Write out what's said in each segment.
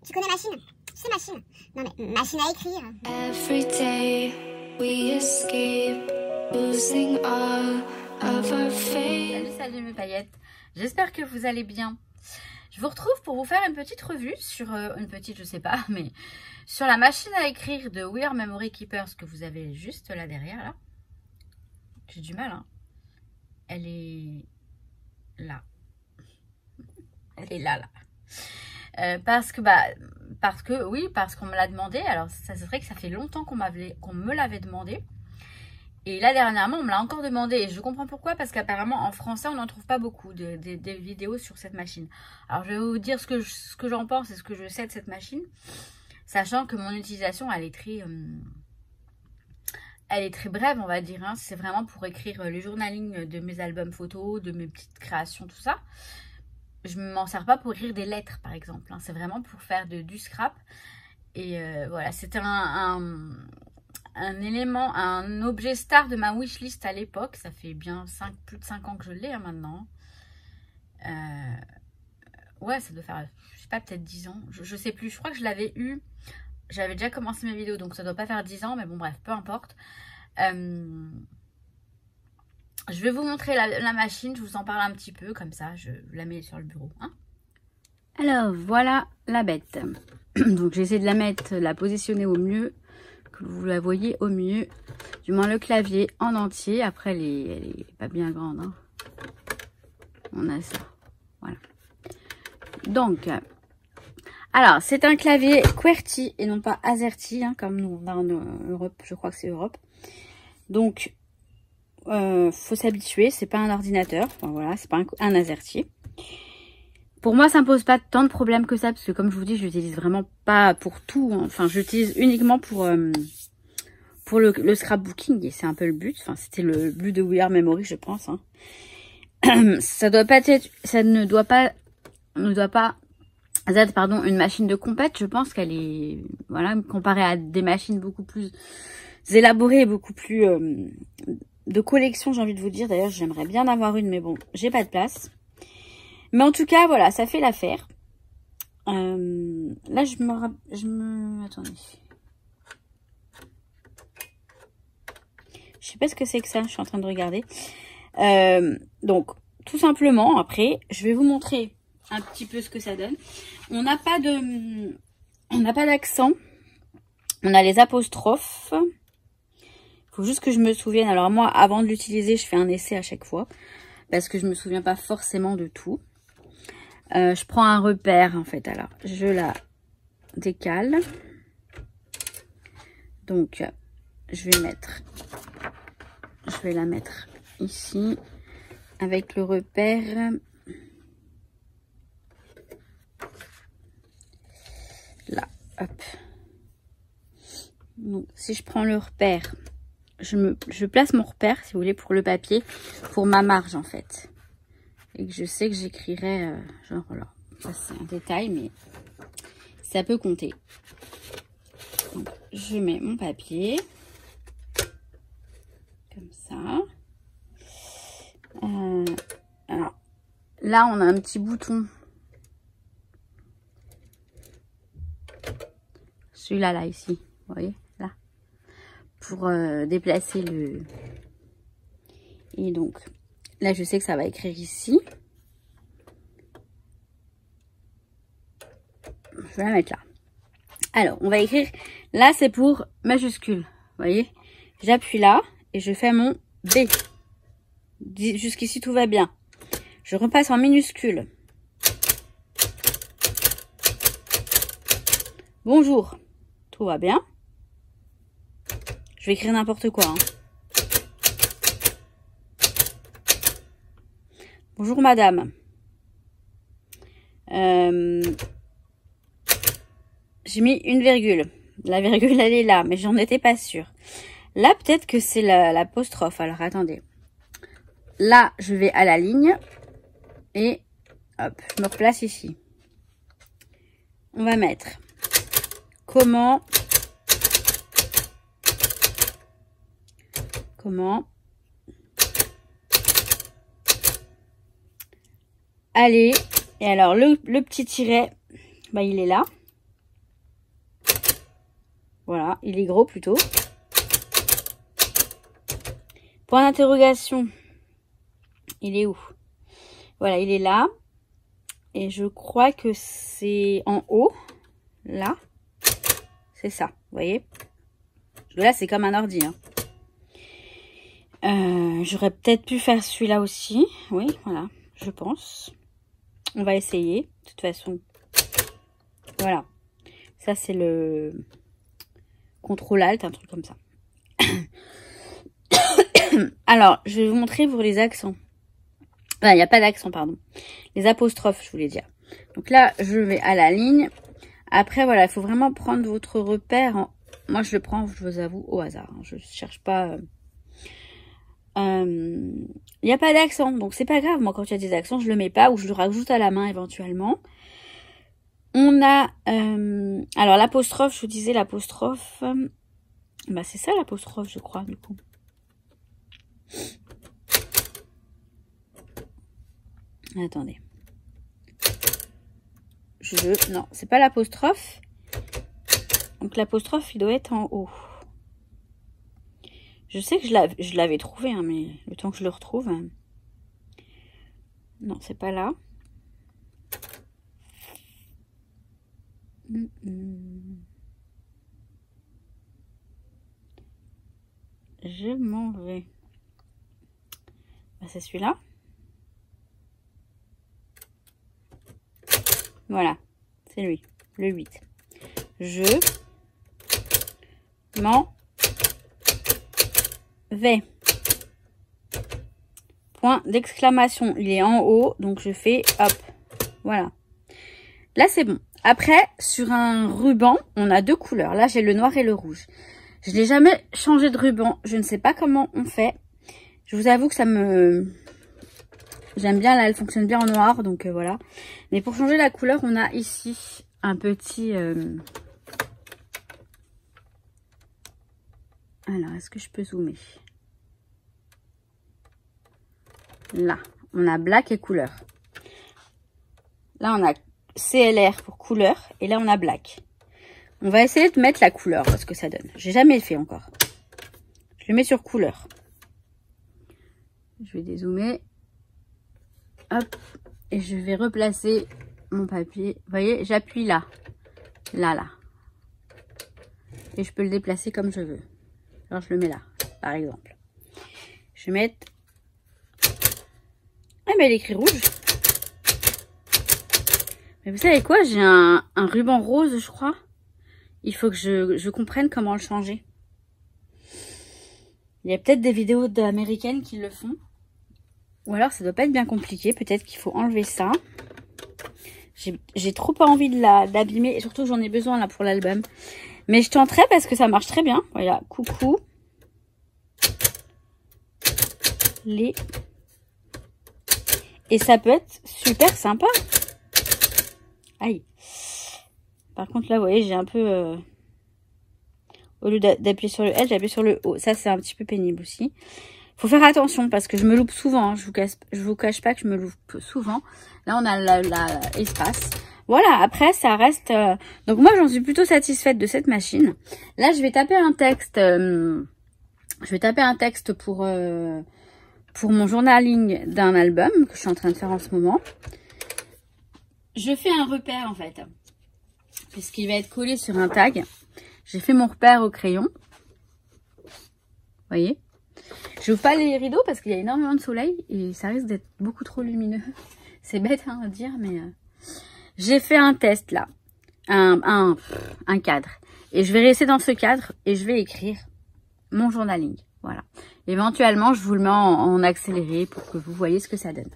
Tu connais machine? C'est machine. Non mais machine à écrire. Every day we escape, losing all of our faith. Salut mes paillettes, j'espère que vous allez bien. Je vous retrouve pour vous faire une petite revue sur, je sais pas, mais sur la machine à écrire de We Are Memory Keepers que vous avez juste là derrière, là. J'ai du mal, hein. Elle est là. Elle est là, là. Parce que qu'on me l'a demandé. Alors, ça c'est vrai que ça fait longtemps qu'on me l'avait demandé. Et là, dernièrement, on me l'a encore demandé. Et je comprends pourquoi, parce qu'apparemment, en français, on n'en trouve pas beaucoup des vidéos sur cette machine. Alors, je vais vous dire ce que j'en pense et ce que je sais de cette machine. Sachant que mon utilisation, elle est très brève, on va dire. Hein. C'est vraiment pour écrire le journaling de mes albums photos, de mes petites créations, tout ça. Je ne m'en sers pas pour écrire des lettres, par exemple. Hein. C'est vraiment pour faire du scrap. Et voilà, c'était un élément, un objet star de ma wishlist à l'époque. Ça fait bien plus de 5 ans que je l'ai hein, maintenant. Ouais, ça doit faire, je sais pas, peut-être 10 ans. Je sais plus, je crois que je l'avais eu. J'avais déjà commencé mes vidéos, donc ça doit pas faire 10 ans. Mais bon, bref, peu importe. Je vais vous montrer la machine. Je vous en parle un petit peu, comme ça, je la mets sur le bureau. Hein. Alors, voilà la bête. Donc, j'essaie de la positionner au mieux. Que vous la voyez au mieux, du moins le clavier en entier. Après elle est pas bien grande hein. On a ça, voilà. Donc alors c'est un clavier QWERTY et non pas AZERTY hein, comme nous on a en Europe, je crois que c'est Europe. Donc faut s'habituer, c'est pas un ordinateur, enfin, voilà, c'est pas un AZERTY. Pour moi, ça me pose pas tant de problèmes que ça, parce que comme je vous dis, je l'utilise vraiment pas pour tout. Hein. Enfin, j'utilise uniquement pour le scrapbooking, et c'est un peu le but. Enfin, c'était le but de We Are Memory, je pense. Hein. Ça ne doit pas être, pardon, une machine de compète. Je pense qu'elle est, voilà, comparée à des machines beaucoup plus élaborées, beaucoup plus de collection, j'ai envie de vous dire. D'ailleurs, j'aimerais bien en avoir une, mais bon, j'ai pas de place. Mais en tout cas, voilà, ça fait l'affaire. Là, attendez. Je sais pas ce que c'est que ça, je suis en train de regarder. Donc, tout simplement, après, je vais vous montrer un petit peu ce que ça donne. On n'a pas d'accent. On a les apostrophes. Il faut juste que je me souvienne. Alors moi, avant de l'utiliser, je fais un essai à chaque fois. Parce que je me souviens pas forcément de tout. Je prends un repère en fait, alors je la décale. Donc je vais la mettre ici avec le repère. Là, hop. Donc si je prends le repère, je place mon repère si vous voulez pour le papier, pour ma marge en fait. Et que je sais que j'écrirai, genre là, ça c'est un détail, mais ça peut compter. Donc, je mets mon papier, comme ça. Alors, là on a un petit bouton. Celui-là, là, ici, vous voyez, là. Pour déplacer le... Et donc... Là, je sais que ça va écrire ici. Je vais la mettre là. Alors, on va écrire... Là, c'est pour majuscule. Vous voyez? J'appuie là et je fais mon B. Jusqu'ici, tout va bien. Je repasse en minuscule. Bonjour. Tout va bien. Je vais écrire n'importe quoi, hein. Bonjour madame. J'ai mis une virgule. La virgule elle est là, mais j'en étais pas sûre. Là peut-être que c'est l'apostrophe. Alors attendez. Là je vais à la ligne. Et hop, je me replace ici. On va mettre comment aller. Et alors le petit tiret, bah, il est là. Voilà, il est gros plutôt. Point d'interrogation. Il est où? Voilà, il est là. Et je crois que c'est en haut. Là. C'est ça, vous voyez? Là, c'est comme un ordi. Hein. J'aurais peut-être pu faire celui-là aussi. Oui, voilà, je pense. On va essayer. De toute façon, voilà. Ça, c'est le contrôle-alt, un truc comme ça. Alors, je vais vous montrer pour les accents. Enfin, il n'y a pas d'accent, pardon. Les apostrophes, je voulais dire. Donc là, je vais à la ligne. Après, voilà, il faut vraiment prendre votre repère. Moi, je le prends, je vous avoue, au hasard. Je ne cherche pas... Il n'y a pas d'accent, donc c'est pas grave. Moi, quand il y a des accents, je le mets pas ou je le rajoute à la main éventuellement. On a... alors, l'apostrophe, je vous disais, l'apostrophe... bah, c'est ça, l'apostrophe, je crois, du coup. Attendez. Non, c'est pas l'apostrophe. Donc l'apostrophe, il doit être en haut. Je sais que je l'avais trouvé, hein, mais le temps que je le retrouve... Hein. Non, c'est pas là. Je m'en vais. Bah, c'est celui-là. Voilà, c'est lui, le 8. Je m'en vais. Point d'exclamation. Il est en haut, donc je fais hop. Voilà. Là, c'est bon. Après, sur un ruban, on a deux couleurs. Là, j'ai le noir et le rouge. Je n'ai jamais changé de ruban. Je ne sais pas comment on fait. Je vous avoue que ça me... J'aime bien, là, elle fonctionne bien en noir, donc voilà. Mais pour changer la couleur, on a ici un petit... Alors, est-ce que je peux zoomer? Là, on a black et couleur. Là, on a CLR pour couleur, et là, on a black. On va essayer de mettre la couleur, voir ce que ça donne. J'ai jamais fait encore. Je le mets sur couleur. Je vais dézoomer. Hop, et je vais replacer mon papier. Vous voyez, j'appuie là. Là. Et je peux le déplacer comme je veux. Alors, je le mets là, par exemple. Je vais mettre... Ah, mais elle écrit rouge. Mais vous savez quoi? J'ai un ruban rose, je crois. Il faut que je comprenne comment le changer. Il y a peut-être des vidéos d'américaines qui le font. Ou alors, ça doit pas être bien compliqué. Peut-être qu'il faut enlever ça. J'ai trop pas envie de d'abîmer. Et surtout, j'en ai besoin là pour l'album. Mais je tenterai parce que ça marche très bien. Voilà, coucou. Et ça peut être super sympa. Aïe. Par contre, là, vous voyez, j'ai un peu... Au lieu d'appuyer sur le L, j'appuie sur le O. Ça, c'est un petit peu pénible aussi. Faut faire attention parce que je me loupe souvent. Hein. Je vous cache pas que je me loupe souvent. Là, on a l'espace. Voilà, après, ça reste... Donc, moi, j'en suis plutôt satisfaite de cette machine. Là, je vais taper un texte. Pour mon journaling d'un album que je suis en train de faire en ce moment. Je fais un repère, en fait. Puisqu'il va être collé sur un tag. J'ai fait mon repère au crayon. Vous voyez? Je n'ouvre pas les rideaux parce qu'il y a énormément de soleil et ça risque d'être beaucoup trop lumineux. C'est bête hein, à dire, mais j'ai fait un test là, un cadre. Et je vais rester dans ce cadre et je vais écrire mon journaling. Voilà. Éventuellement, je vous le mets en accéléré pour que vous voyez ce que ça donne.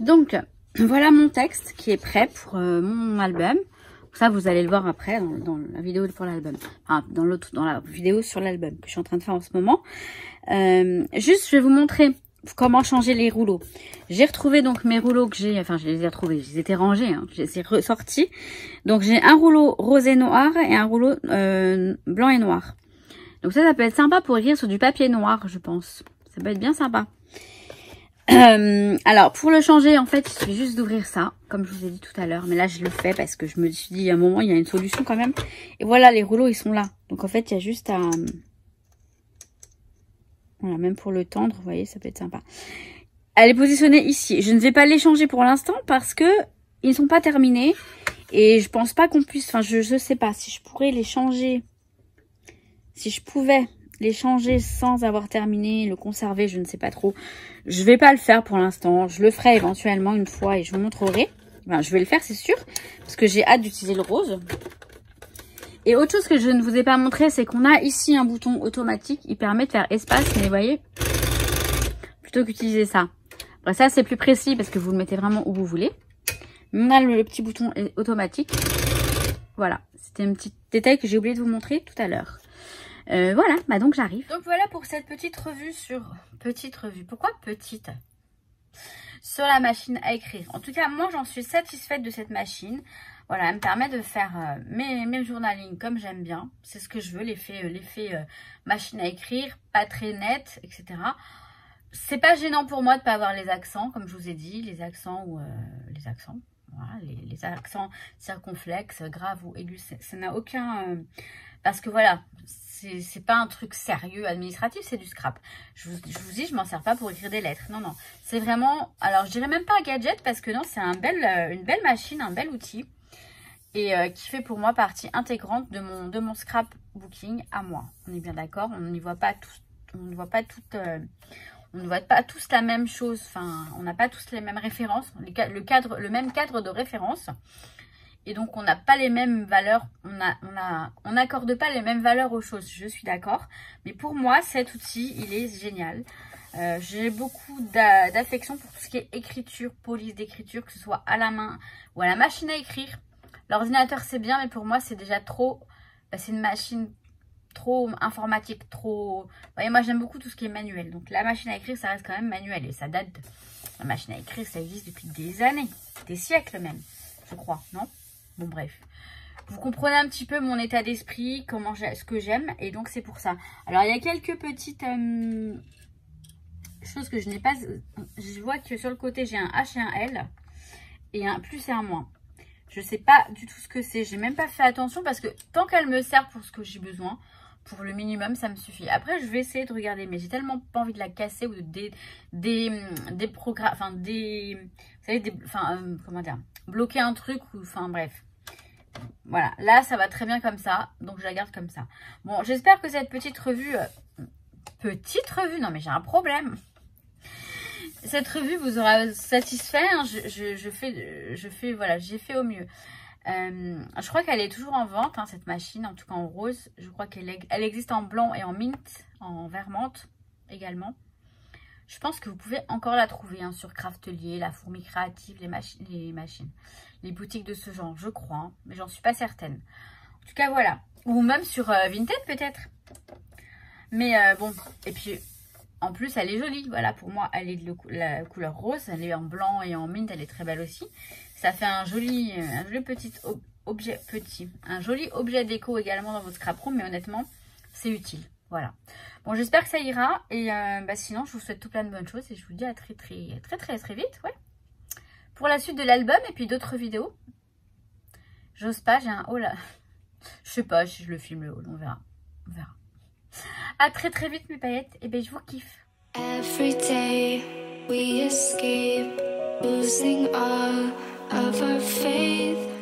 Donc, voilà mon texte qui est prêt pour mon album. Ça, vous allez le voir après dans la vidéo pour l'album. Enfin, dans la vidéo sur l'album que je suis en train de faire en ce moment. Juste, je vais vous montrer comment changer les rouleaux. J'ai retrouvé donc mes rouleaux que j'ai... Enfin, je les ai retrouvés. Ils étaient rangés. Hein, je les ai ressortis. Donc, j'ai un rouleau rose et noir et un rouleau blanc et noir. Donc, ça peut être sympa pour écrire sur du papier noir, je pense. Ça peut être bien sympa. Alors pour le changer, en fait, il suffit juste d'ouvrir ça, comme je vous ai dit tout à l'heure. Mais là, je le fais parce que je me suis dit, à un moment, il y a une solution quand même. Et voilà, les rouleaux, ils sont là. Donc en fait, il y a juste à... Voilà, même pour le tendre, vous voyez, ça peut être sympa. Elle est positionnée ici. Je ne vais pas les changer pour l'instant parce que ils ne sont pas terminés. Et je pense pas qu'on puisse... Enfin, je sais pas si je pourrais les changer. Si je pouvais... les changer sans avoir terminé, le conserver, je ne sais pas trop. Je vais pas le faire pour l'instant. Je le ferai éventuellement une fois et je vous montrerai. Enfin, je vais le faire, c'est sûr, parce que j'ai hâte d'utiliser le rose. Et autre chose que je ne vous ai pas montré, c'est qu'on a ici un bouton automatique. Il permet de faire espace, mais vous voyez, plutôt qu'utiliser ça. Après ça, c'est plus précis parce que vous le mettez vraiment où vous voulez. On a le petit bouton automatique. Voilà, c'était un petit détail que j'ai oublié de vous montrer tout à l'heure. Voilà, bah donc j'arrive. Donc voilà pour cette petite revue sur... Petite revue, pourquoi petite? Sur la machine à écrire. En tout cas, moi j'en suis satisfaite de cette machine. Voilà, elle me permet de faire mes journaling comme j'aime bien. C'est ce que je veux, l'effet machine à écrire, pas très net, etc. C'est pas gênant pour moi de pas avoir les accents, comme je vous ai dit, les accents ou les accents. Voilà, les accents circonflexes, graves ou aigus, ça n'a aucun... parce que voilà, c'est pas un truc sérieux administratif, c'est du scrap. Je vous dis, je m'en sers pas pour écrire des lettres. Non, non. C'est vraiment... Alors, je dirais même pas un gadget parce que non, c'est une belle machine, un bel outil. Et qui fait pour moi partie intégrante de mon scrapbooking à moi. On est bien d'accord, on n'y voit pas tous... On ne voit pas toutes... on ne voit pas tous la même chose. Enfin, on n'a pas tous les mêmes références. Le même cadre de référence. Et donc, on n'a pas les mêmes valeurs, on n'accorde pas les mêmes valeurs aux choses, je suis d'accord. Mais pour moi, cet outil, il est génial. J'ai beaucoup d'affection pour tout ce qui est écriture, police d'écriture, que ce soit à la main ou à la machine à écrire. L'ordinateur, c'est bien, mais pour moi, c'est déjà trop... Bah, c'est une machine trop informatique, trop... Vous voyez, moi, j'aime beaucoup tout ce qui est manuel. Donc, la machine à écrire, ça reste quand même manuel. Et ça date... La machine à écrire, ça existe depuis des années, des siècles même, je crois, non ? Bon, bref. Vous comprenez un petit peu mon état d'esprit, ce que j'aime. Et donc, c'est pour ça. Alors, il y a quelques petites choses que je n'ai pas... Je vois que sur le côté, j'ai un H et un L. Et un plus et un moins. Je ne sais pas du tout ce que c'est. J'ai même pas fait attention parce que tant qu'elle me sert pour ce que j'ai besoin, pour le minimum, ça me suffit. Après, je vais essayer de regarder. Mais j'ai tellement pas envie de la casser ou de des programmes... Enfin, des... Vous savez, comment dire, bloquer un truc ou... Enfin, bref. Voilà, là ça va très bien comme ça, donc je la garde comme ça. Bon, j'espère que cette petite revue, non mais j'ai un problème. Cette revue vous aura satisfait, hein. Voilà, j'ai fait au mieux. Je crois qu'elle est toujours en vente, hein, cette machine, en tout cas en rose. Je crois qu'elle existe en blanc et en mint, en vert menthe également. Je pense que vous pouvez encore la trouver hein, sur Craftelier, La Fourmi Créative, les boutiques de ce genre, je crois. Hein, mais j'en suis pas certaine. En tout cas, voilà. Ou même sur Vinted, peut-être. Mais bon, et puis, en plus, elle est jolie. Voilà, pour moi, elle est de la couleur rose. Elle est en blanc et en mint, elle est très belle aussi. Ça fait un joli petit objet, un joli objet déco également dans votre scrap room. Mais honnêtement, c'est utile. Voilà. Bon, j'espère que ça ira. Et sinon, je vous souhaite tout plein de bonnes choses. Et je vous dis à très vite. Ouais. Pour la suite de l'album et puis d'autres vidéos. J'ose pas, j'ai un haul. Je sais pas si je le filme le haul. On verra. À très vite, mes paillettes. Et ben, je vous kiffe. Every day we escape, losing all of our faith.